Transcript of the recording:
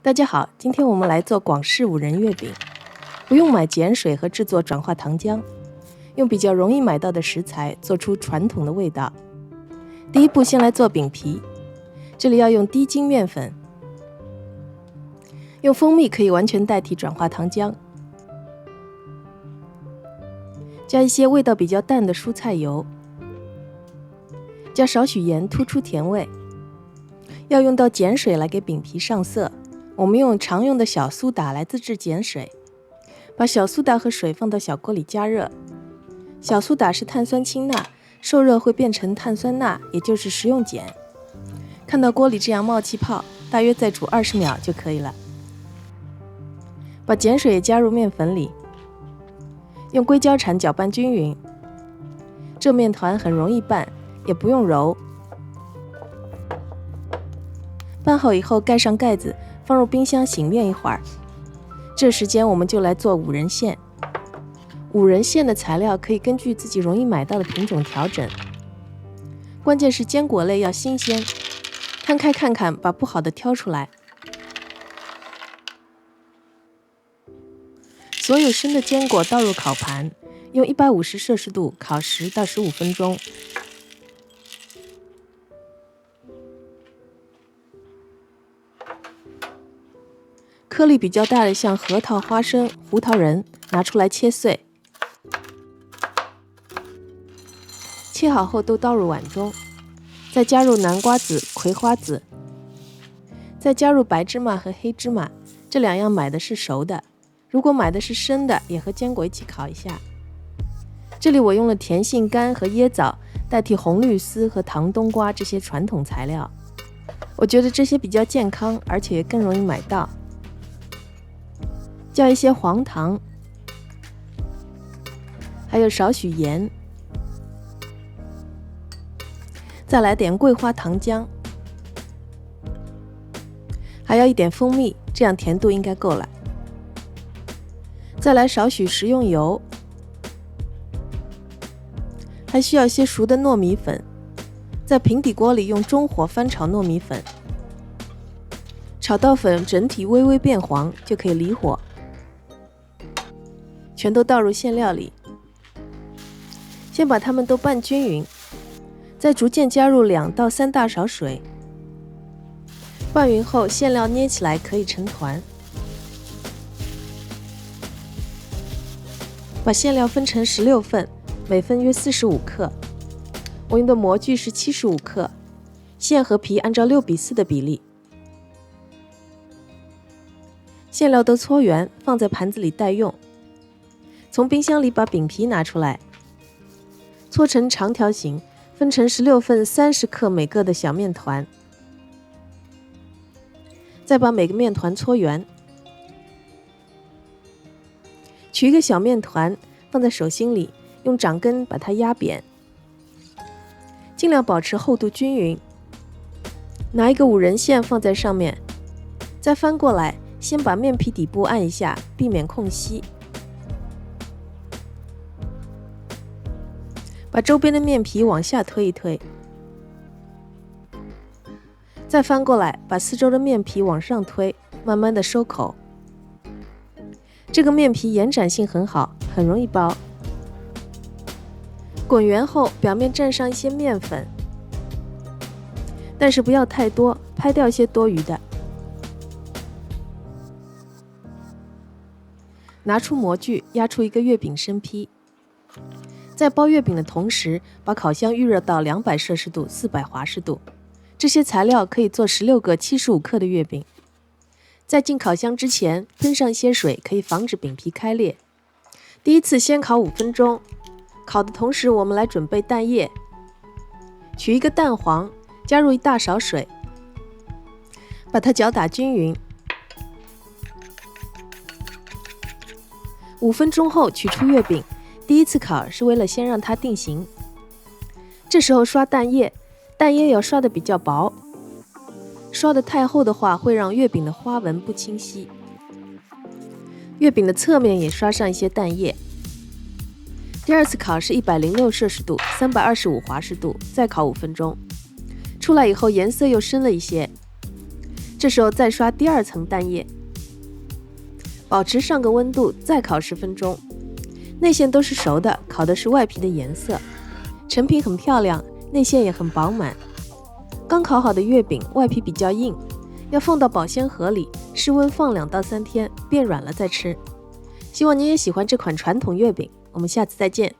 大家好，今天我们来做广式五仁月饼，不用买碱水和制作转化糖浆，用比较容易买到的食材做出传统的味道。第一步，先来做饼皮，这里要用低筋面粉，用蜂蜜可以完全代替转化糖浆，加一些味道比较淡的蔬菜油，加少许盐突出甜味，要用到碱水来给饼皮上色。我们用常用的小苏打来自制碱水，把小苏打和水放到小锅里加热。小苏打是碳酸氢钠，受热会变成碳酸钠，也就是食用碱。看到锅里这样冒气泡，大约再煮20秒就可以了。把碱水也加入面粉里，用硅胶铲搅拌均匀。这面团很容易拌，也不用揉。拌好以后盖上盖子，放入冰箱醒面一会儿。这时间我们就来做五仁馅。五仁馅的材料可以根据自己容易买到的品种调整，关键是坚果类要新鲜，摊开看看，把不好的挑出来。所有生的坚果倒入烤盘，用150摄氏度烤10到15分钟。颗粒比较大的像核桃、花生、胡桃仁，拿出来切碎。切好后都倒入碗中，再加入南瓜籽、葵花籽，再加入白芝麻和黑芝麻，这两样买的是熟的，如果买的是生的，也和坚果一起烤一下。这里我用了甜杏干和椰枣代替红绿丝和糖冬瓜这些传统材料，我觉得这些比较健康，而且也更容易买到。加一些黄糖，还有少许盐，再来点桂花糖浆，还要一点蜂蜜，这样甜度应该够了。再来少许食用油，还需要些熟的糯米粉，在平底锅里用中火翻炒糯米粉，炒到粉整体微微变黄就可以离火。全都倒入馅料里，先把它们都拌均匀，再逐渐加入2到3大勺水。拌匀后，馅料捏起来可以成团。把馅料分成16份，每份约45克。我用的模具是75克，馅和皮按照6:4的比例。馅料都搓圆，放在盘子里待用。从冰箱里把饼皮拿出来，搓成长条形，分成16份30克每个的小面团，再把每个面团搓圆。取一个小面团放在手心里，用掌根把它压扁，尽量保持厚度均匀。拿一个五仁馅放在上面，再翻过来，先把面皮底部按一下，避免空隙。把周边的面皮往下推一推，再翻过来，把四周的面皮往上推，慢慢的收口。这个面皮延展性很好，很容易包。滚圆后，表面蘸上一些面粉，但是不要太多，拍掉一些多余的。拿出模具，压出一个月饼生坯。在包月饼的同时，把烤箱预热到200摄氏度、400华氏度。这些材料可以做16个75克的月饼。在进烤箱之前，喷上一些水，可以防止饼皮开裂。第一次先烤5分钟，烤的同时，我们来准备蛋液。取一个蛋黄，加入1大勺水，把它搅打均匀。5分钟后取出月饼。第一次烤是为了先让它定型，这时候刷蛋液，蛋液要刷的比较薄，刷的太厚的话会让月饼的花纹不清晰。月饼的侧面也刷上一些蛋液。第二次烤是106摄氏度、325华氏度，再烤5分钟。出来以后颜色又深了一些。这时候再刷第2层蛋液，保持上个温度，再烤10分钟。内馅都是熟的，烤的是外皮的颜色，成品很漂亮，内馅也很饱满。刚烤好的月饼外皮比较硬，要放到保鲜盒里，室温放2到3天，变软了再吃。希望你也喜欢这款传统月饼，我们下次再见。